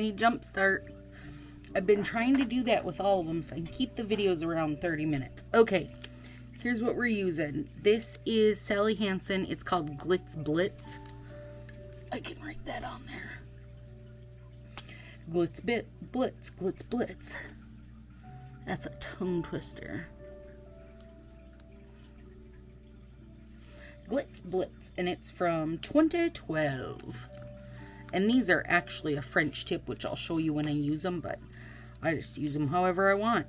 tiny jump start. I've been trying to do that with all of them so I can keep the videos around 30 minutes. Okay, here's what we're using. This is Sally Hansen. It's called Glitz Blitz. I can write that on there. Glitz Blitz, Glitz Blitz. That's a tongue twister. Glitz Blitz, and it's from 2012. And these are actually a French tip, which I'll show you when I use them, but I just use them however I want.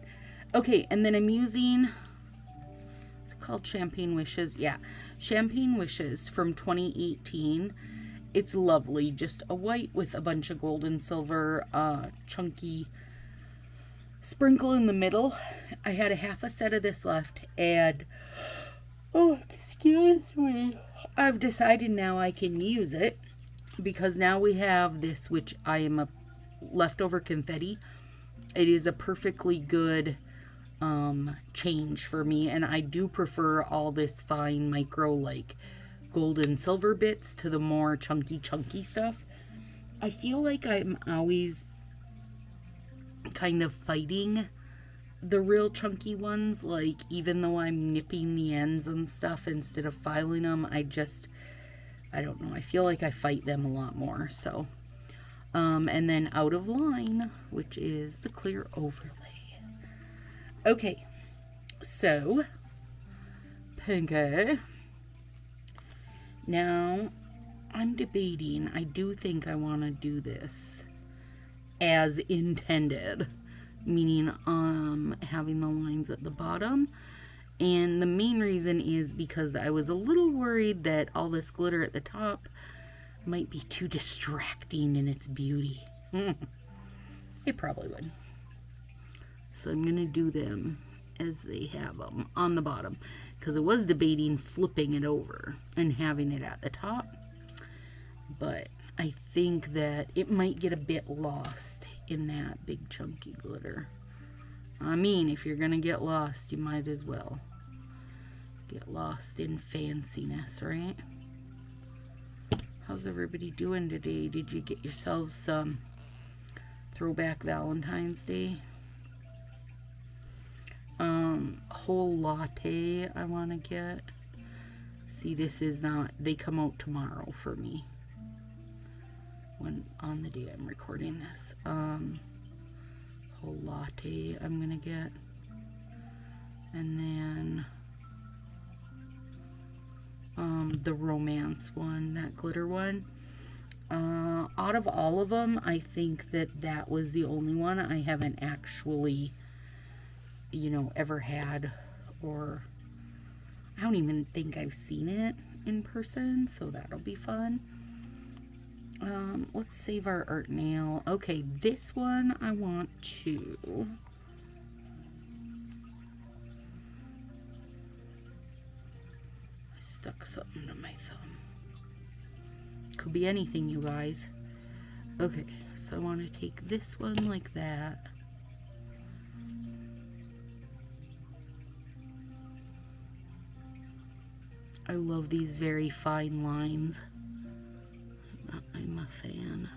Okay, and then I'm using, it's called Champagne Wishes. Yeah, Champagne Wishes from 2018. It's lovely, just a white with a bunch of gold and silver, chunky sprinkle in the middle. I had a half a set of this left, and oh, excuse me, I've decided now I can use it because now we have this, which I am a leftover confetti. It is a perfectly good change for me, and I do prefer all this fine micro like gold and silver bits to the more chunky stuff. I feel like I'm always kind of fighting the real chunky ones, like even though I'm nipping the ends and stuff instead of filing them, I don't know, I feel like I fight them a lot more. So and then Out of Line, which is the clear overlay. Okay, so pinky. Now I'm debating, I do think I want to do this as intended, meaning having the lines at the bottom. And the main reason is because I was a little worried that all this glitter at the top might be too distracting in its beauty. It probably would. So I'm going to do them as they have them on the bottom, because I was debating flipping it over and having it at the top. But I think that it might get a bit lost in that big chunky glitter. I mean, if you're gonna get lost, you might as well get lost in fanciness, right? How's everybody doing today? Did you get yourselves some throwback Valentine's Day? Whole latte I want to get. See, this is not, they come out tomorrow for me. When on the day I'm recording this. Whole latte I'm gonna get, and then the romance one, that glitter one. Out of all of them, I think that was the only one I haven't actually, you know, ever had, or I don't even think I've seen it in person, so that'll be fun. Let's save our art nail. Okay, this one I want to stuck something to my thumb. Could be anything, you guys. Okay, so I want to take this one like that. I love these very fine lines. I'm a fan.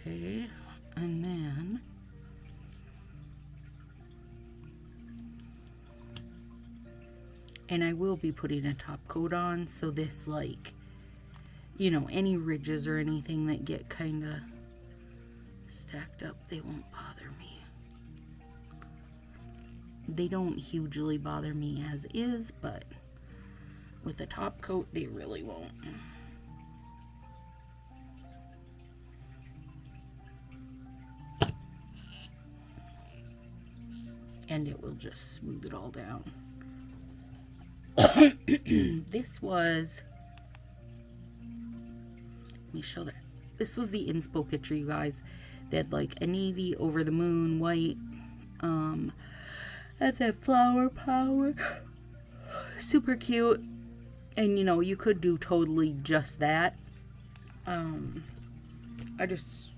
Okay, and then I will be putting a top coat on, so this, like, you know, any ridges or anything that get kind of stacked up, they won't bother me. They don't hugely bother me as is, but with a top coat, they really won't. And it will just smooth it all down. This was, let me show that. This was the inspo picture, you guys. They had like a navy, over the moon, white, at that flower power. Super cute. And you know, you could do totally just that. I just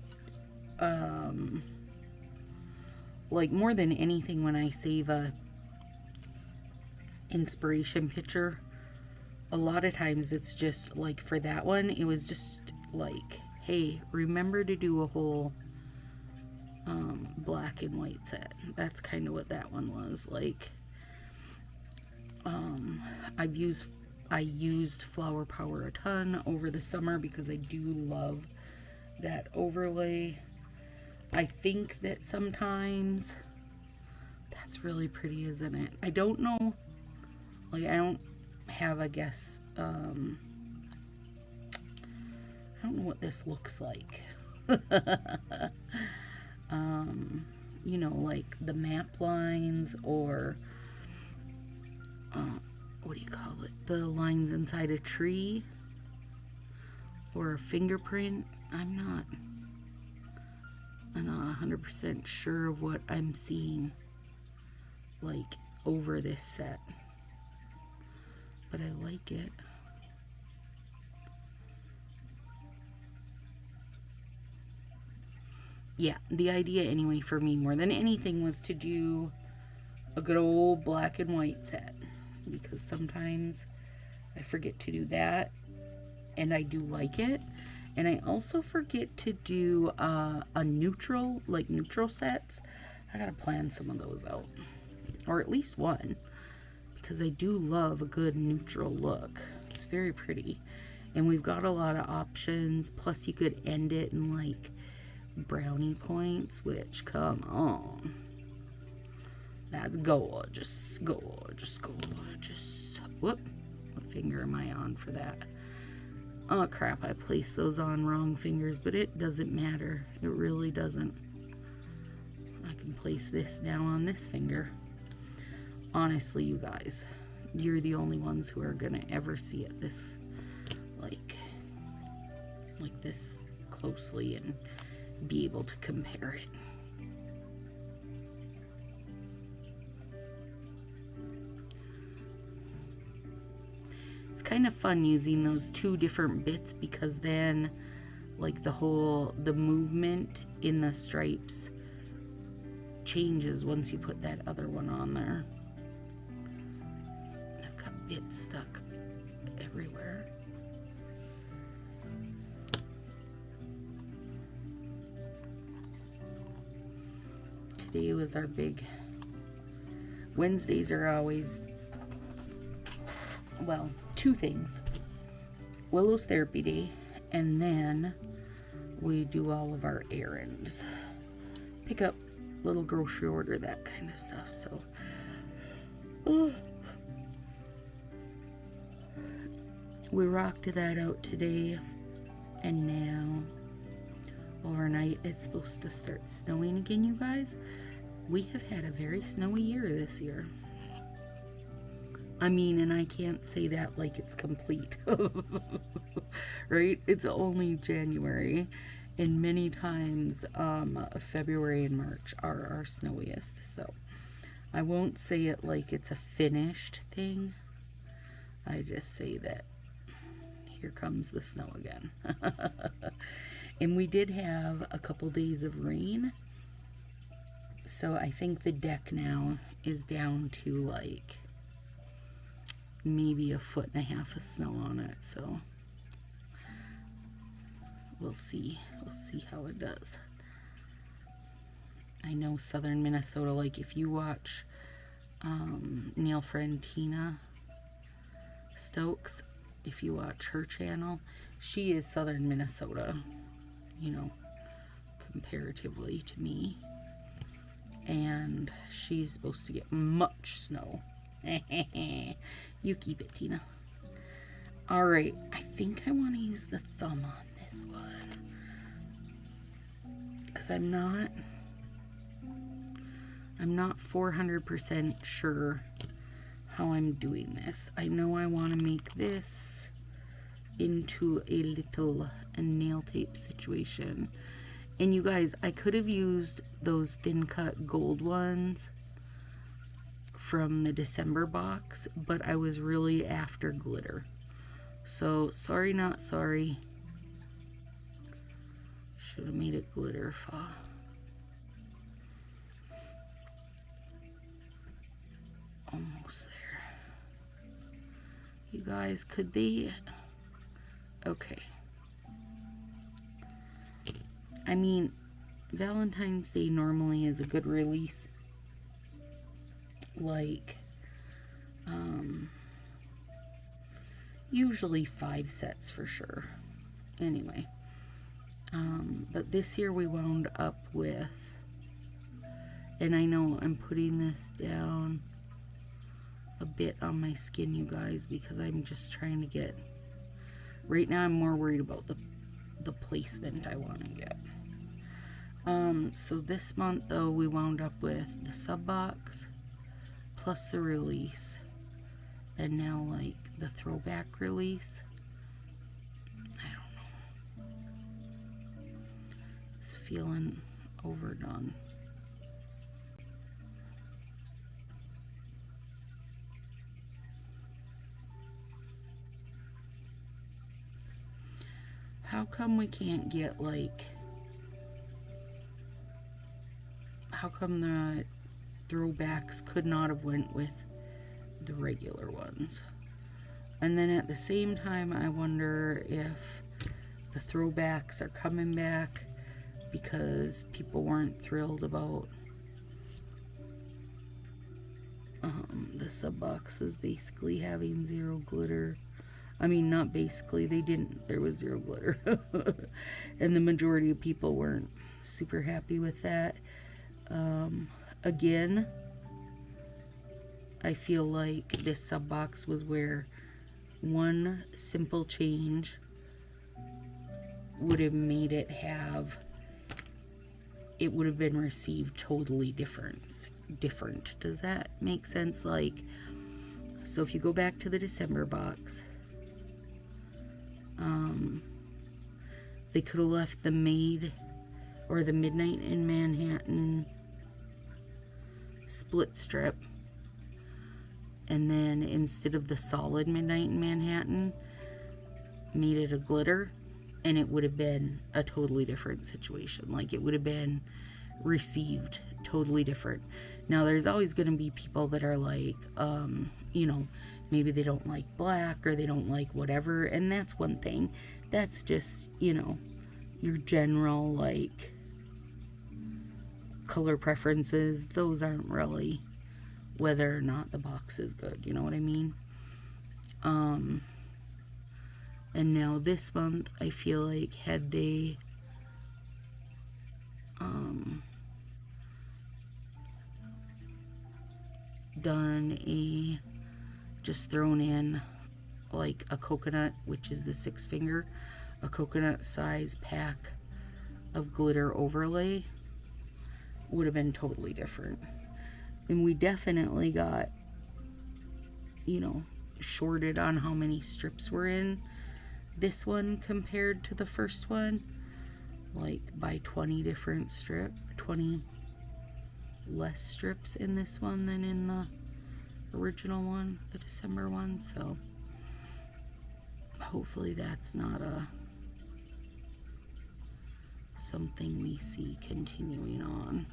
like, more than anything, when I save a inspiration picture, a lot of times it's just like, for that one, it was just like hey, remember to do a whole black and white set. That's kind of what that one was like. I used Flower Power a ton over the summer because I do love that overlay. I think that sometimes that's really pretty, isn't it? I don't know, like I don't have, I guess, I don't know what this looks like. You know, like the map lines, or what do you call it? The lines inside a tree, or a fingerprint. I'm not 100% sure of what I'm seeing like over this set, but I like it. Yeah, the idea anyway for me more than anything was to do a good old black and white set, because sometimes I forget to do that, and I do like it. And I also forget to do a neutral, like neutral sets. I gotta plan some of those out, or at least one, because I do love a good neutral look. It's very pretty, and we've got a lot of options. Plus you could end it in like brownie points, which, come on, that's gorgeous, gorgeous, gorgeous. Whoop, what finger am I on for that? Oh crap, I placed those on wrong fingers, but it doesn't matter. It really doesn't. I can place this now on this finger. Honestly, you guys, you're the only ones who are gonna ever see it this like this closely and be able to compare it. It's kind of fun using those two different bits, because then like the movement in the stripes changes once you put that other one on there. I've got bits stuck everywhere. Today was our big, Wednesdays are always, well, two things. Willow's therapy day, and then we do all of our errands. Pick up, little grocery order, that kind of stuff. So we rocked that out today, and now overnight it's supposed to start snowing again, you guys. We have had a very snowy year this year. I mean, and I can't say that like it's complete, right? It's only January, and many times February and March are our snowiest, so I won't say it like it's a finished thing. I just say that here comes the snow again. And we did have a couple days of rain, so I think the deck now is down to like maybe 1.5 foot of snow on it, so we'll see how it does. I know southern Minnesota, like if you watch nail friend Tina Stokes, if you watch her channel, she is southern Minnesota, you know, comparatively to me, and she's supposed to get much snow. You keep it, Tina. All right, I think I want to use the thumb on this one, because I'm not 400% sure how I'm doing this. I know I want to make this into a little nail tape situation. And you guys, I could have used those thin cut gold ones from the December box, but I was really after glitter. So sorry, not sorry. Should have made it glitter. Almost there. You guys, could they? Okay. I mean, Valentine's Day normally is a good release. Like, usually 5 sets for sure. Anyway, but this year we wound up with, and I know I'm putting this down a bit on my skin, you guys, because I'm just trying to get, right now I'm more worried about the placement I want to get. So this month though, we wound up with the sub box plus the release, and now like the throwback release. I don't know, it's feeling overdone. How come we can't get like, how come the throwbacks could not have went with the regular ones? And then at the same time, I wonder if the throwbacks are coming back because people weren't thrilled about the sub boxes basically having 0 glitter. I mean, not basically, they didn't, there was 0 glitter. And the majority of people weren't super happy with that. Again, I feel like this sub box was where one simple change would have made it have, it would have been received totally different. Does that make sense? Like, so if you go back to the December box, they could have left the Maid or the Midnight in Manhattan split strip, and then instead of the solid Midnight in Manhattan, made it a glitter, and it would have been a totally different situation. Like, it would have been received totally different. Now, there's always going to be people that are like, you know, maybe they don't like black or they don't like whatever, and that's one thing. That's just, you know, your general like color preferences. Those aren't really whether or not the box is good, you know what I mean? And now this month, I feel like had they done a, just thrown in like a coconut, which is the 6 finger, a coconut size pack of glitter overlay, would have been totally different. And we definitely got, you know, shorted on how many strips were in this one compared to the first one, like by 20 different 20 less strips in this one than in the original one, the December one. So hopefully that's not something we see continuing on.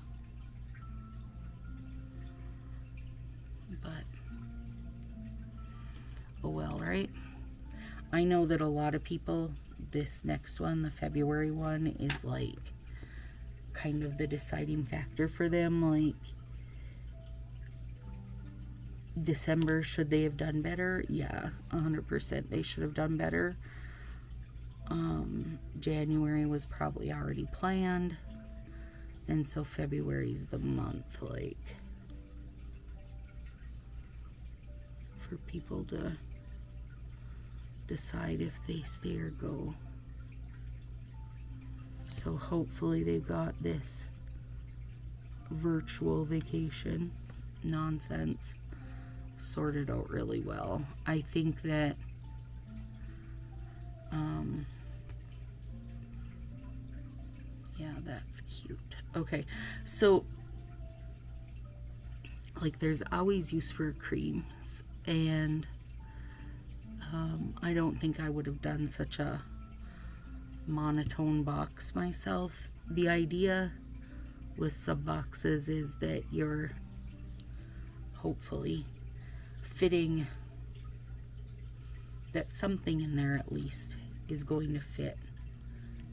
But oh well, right? I know that a lot of people, this next one, the February one, is like kind of the deciding factor for them. Like, December, should they have done better? Yeah, 100% they should have done better. January was probably already planned, and so February's the month, like, for people to decide if they stay or go. So hopefully they've got this virtual vacation nonsense sorted out really well. I think that yeah, that's cute. Okay, so like there's always use for creams, and I don't think I would have done such a monotone box myself. The idea with sub boxes is that you're hopefully fitting, that something in there at least is going to fit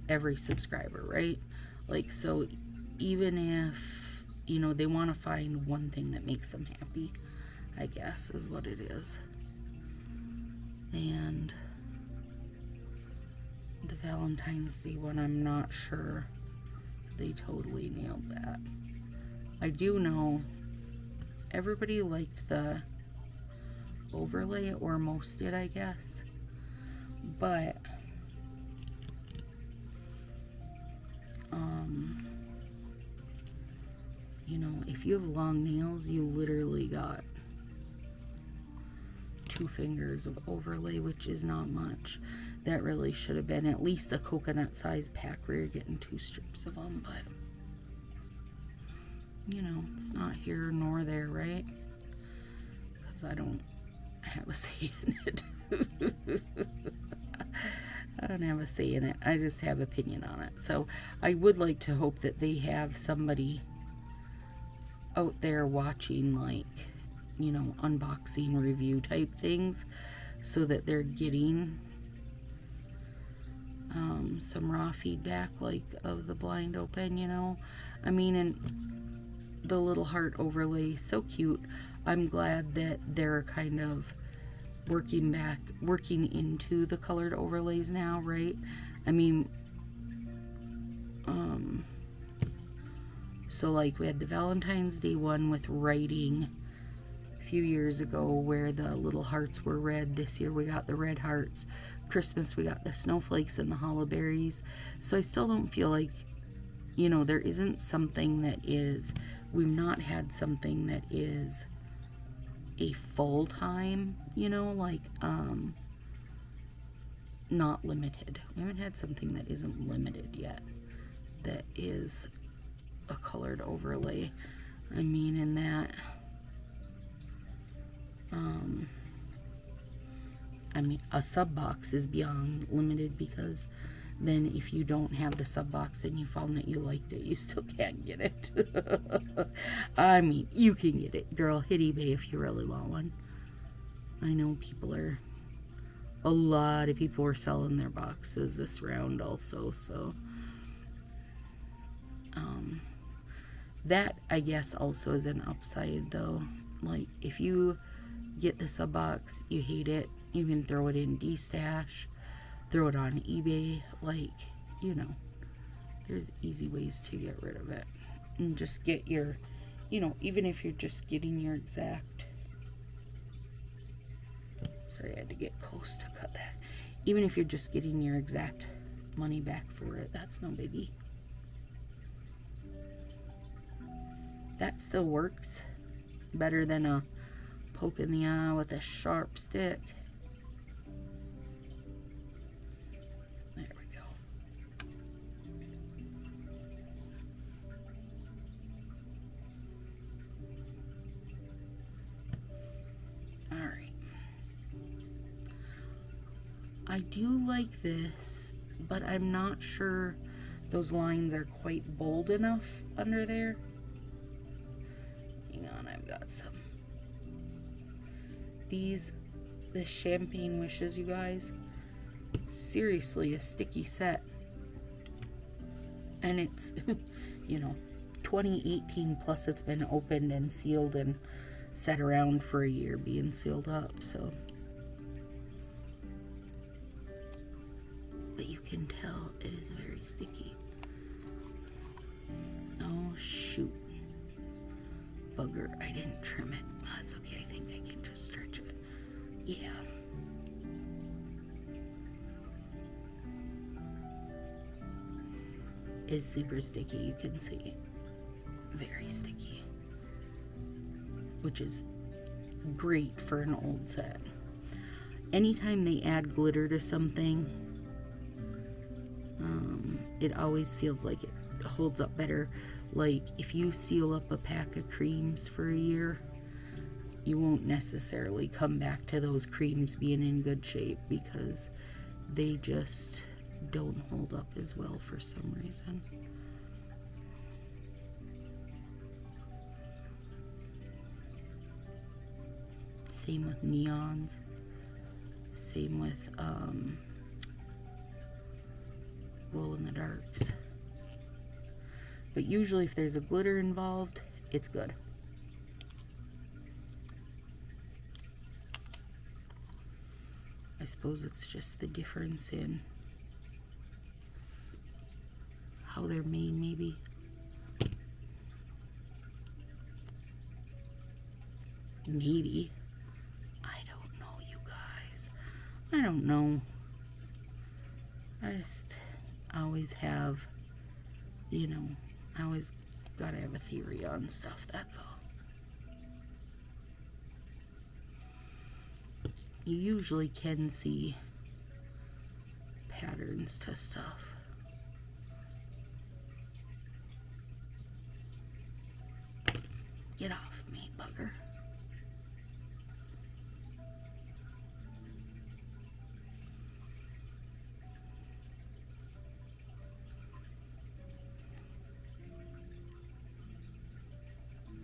every subscriber, right? Like, so even if, you know, they want to find one thing that makes them happy, I guess is what it is. And the Valentine's Day one, I'm not sure. They totally nailed that. I do know everybody liked the overlay, or most did, I guess. But you know, if you have long nails, you literally got 2 fingers of overlay, which is not much. That really should have been at least a coconut size pack where you're getting 2 strips of them, but you know, it's not here nor there, right? Because I don't have a say in it. I don't have a say in it. I just have opinion on it. So I would like to hope that they have somebody out there watching, like, you know, unboxing review type things, so that they're getting some raw feedback, like, of the blind open, you know. I mean, and the little heart overlay, so cute. I'm glad that they're kind of working into the colored overlays now, right? I mean, so like we had the Valentine's Day one with writing a few years ago where the little hearts were red. This year we got the red hearts. Christmas we got the snowflakes and the hollyberries. So I still don't feel like, you know, there isn't something that is, we've not had something that is a full-time, you know, like, not limited. We haven't had something that isn't limited yet that is a colored overlay. I mean, in that, I mean, a sub box is beyond limited, because then if you don't have the sub box and you found that you liked it, you still can't get it. I mean, you can get it, girl. Hit eBay if you really want one. I know a lot of people are selling their boxes this round also, so that, I guess, also is an upside, though. Like, if you get the sub box, you hate it, you can throw it in D-Stash, throw it on eBay. Like, you know, there's easy ways to get rid of it. And just get your, you know, even if you're just getting your exact, sorry, I had to get close to cut that. Even if you're just getting your exact money back for it, that's no biggie. That still works better than a poke in the eye with a sharp stick. There we go. All right. I do like this, but I'm not sure those lines are quite bold enough under there. Hang on, I've got some. The Champagne Wishes, you guys. Seriously, a sticky set. And it's, you know, 2018, plus it's been opened and sealed and set around for a year being sealed up, so. But you can tell it is very sticky. Oh, shoot. Bugger, I didn't trim it. That's okay, I think I can just stretch it. Yeah. It's super sticky, you can see. Very sticky. Which is great for an old set. Anytime they add glitter to something, it always feels like it holds up better. Like, if you seal up a pack of creams for a year, you won't necessarily come back to those creams being in good shape, because they just don't hold up as well for some reason. Same with neons. Same with glow in the darks. But usually if there's a glitter involved, it's good. I suppose it's just the difference in how they're made, maybe. Maybe. I don't know, you guys. I don't know. I just always have, you know, I always gotta have a theory on stuff, that's all. You usually can see patterns to stuff. Get off me, bugger.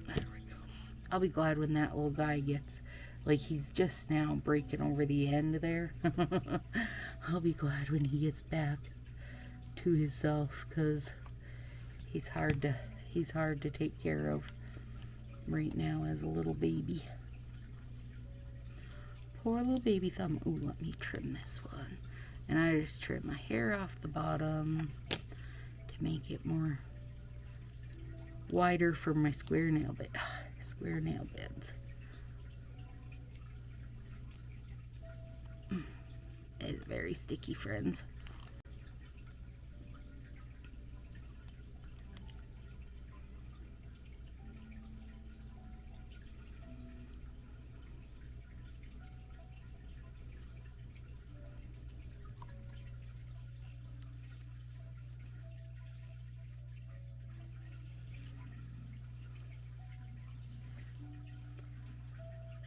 There we go. I'll be glad when that little guy gets, like, he's just now breaking over the end there. I'll be glad when he gets back to himself, because he's hard to take care of right now as a little baby. Poor little baby thumb. Ooh, let me trim this one. And I just trim my hair off the bottom to make it more wider for my square nail bed. Square nail beds. It's very sticky, friends.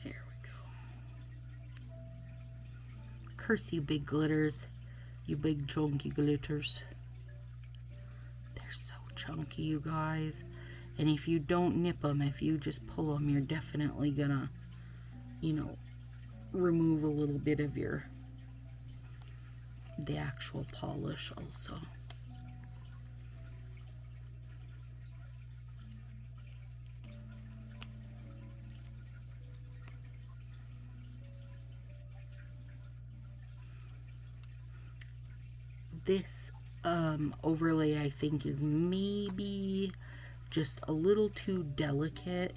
There we go. Curse you big glitters, you big chunky glitters. They're so chunky, you guys. And if you don't nip them, if you just pull them, you're definitely gonna, you know, remove a little bit of the actual polish also. This overlay, I think, is maybe just a little too delicate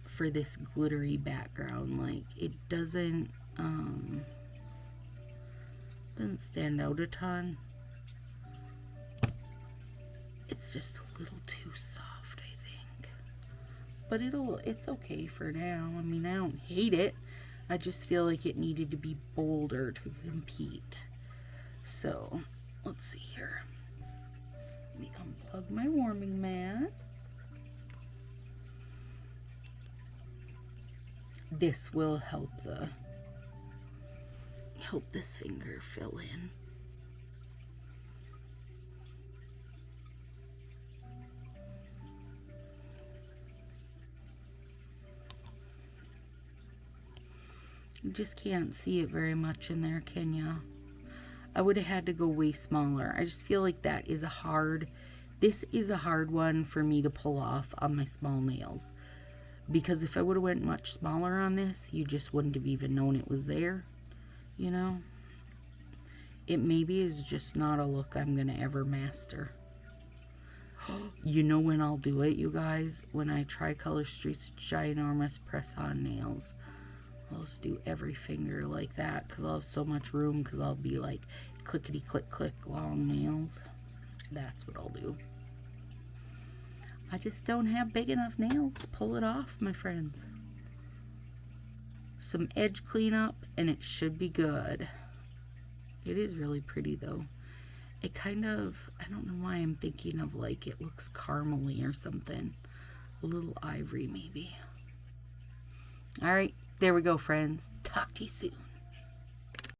for this glittery background. Like, it doesn't stand out a ton. It's just a little too soft, I think. But it's okay for now. I mean, I don't hate it. I just feel like it needed to be bolder to compete. So, let's see here. Let me unplug my warming mat. This will help this finger fill in. You just can't see it very much in there, can ya? I would have had to go way smaller. I just feel like this is a hard one for me to pull off on my small nails. Because if I would have went much smaller on this, you just wouldn't have even known it was there, you know? It maybe is just not a look I'm going to ever master. You know when I'll do it, you guys? When I try Color Street's ginormous press-on nails. I'll just do every finger like that because I'll have so much room, because I'll be like clickety click click long nails. That's what I'll do. I just don't have big enough nails to pull it off, my friends. Some edge cleanup and it should be good. It is really pretty though. It kind of, I don't know why I'm thinking of, like, it looks caramely or something. A little ivory maybe. Alright. There we go, friends. Talk to you soon.